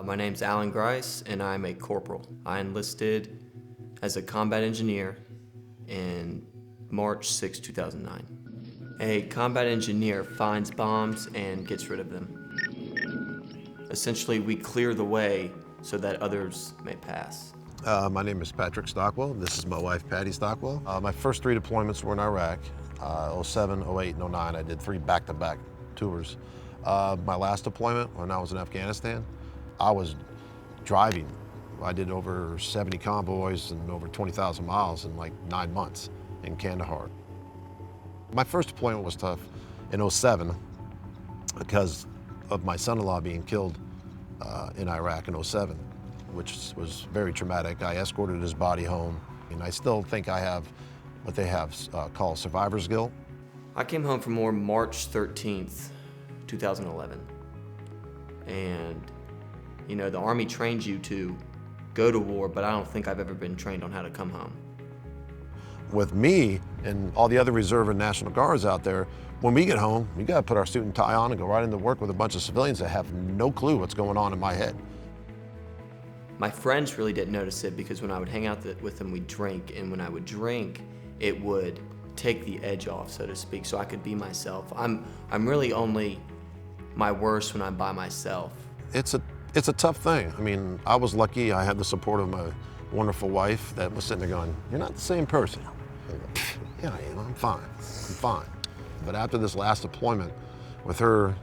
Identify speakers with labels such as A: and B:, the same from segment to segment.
A: My name's Grice, and I'm a corporal. I enlisted as a combat engineer in March 6, 2009. A combat engineer finds bombs and gets rid of them. Essentially, we clear the way so that others may pass.
B: My name is Patrick Stockwell. This is my wife, Patty Stockwell. My first 3 deployments were in Iraq, 07, 08, and 09. I did 3 back-to-back tours. My last deployment, when I was in Afghanistan, I was driving. I did over 70 convoys and over 20,000 miles in like 9 months in Kandahar. My first deployment was tough in 07 because of my son-in-law being killed in Iraq in 07, which was very traumatic. I escorted his body home, and I still think I have what they have called survivor's guilt.
A: I came home from war March 13th, 2011. And, you know, the Army trains you to go to war, but I don't think I've ever been trained on how to come home.
B: With me and all the other Reserve and National Guards out there, when we get home, we gotta put our suit and tie on and go right into work with a bunch of civilians that have no clue what's going on in my head.
A: My friends really didn't notice it because when I would hang out with them, we'd drink, and when I would drink, it would take the edge off, so to speak, so I could be myself. I'm really only my worst when I'm by myself.
B: It's a tough thing. I mean, I was lucky. I had the support of my wonderful wife that was sitting there going, "You're not the same person." I go, "Yeah, I am. I'm fine. I'm fine." But after this last deployment, with her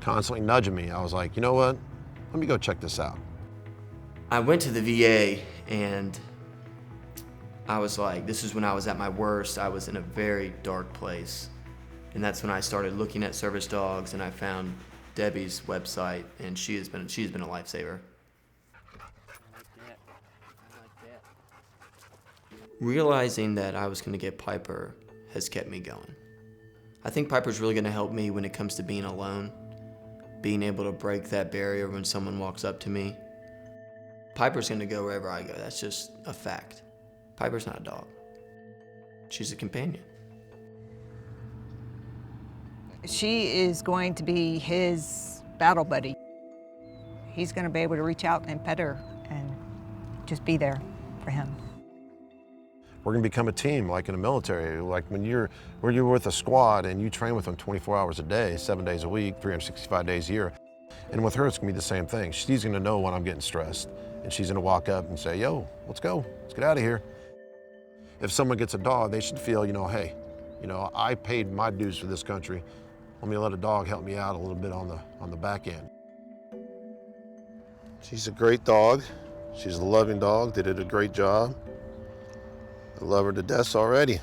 B: constantly nudging me, I was like, you know what? Let me go check this out.
A: I went to the VA, and I was like, this is when I was at my worst. I was in a very dark place. And that's when I started looking at service dogs, and I found Debbie's website, and she's been a lifesaver. Realizing that I was gonna get Piper has kept me going. I think Piper's really gonna help me when it comes to being alone, being able to break that barrier when someone walks up to me. Piper's gonna go wherever I go, that's just a fact. Piper's not a dog. She's a companion.
C: She is going to be his battle buddy. He's going to be able to reach out and pet her and just be there for him.
B: We're going to become a team like in the military. Like when you're with a squad and you train with them 24 hours a day, 7 days a week, 365 days a year. And with her, it's going to be the same thing. She's going to know when I'm getting stressed, and she's going to walk up and say, "Yo, let's go. Let's get out of here." If someone gets a dog, they should feel, hey, I paid my dues for this country. Let me let a dog help me out a little bit on the back end. She's a great dog. She's a loving dog. They did a great job. I love her to death already.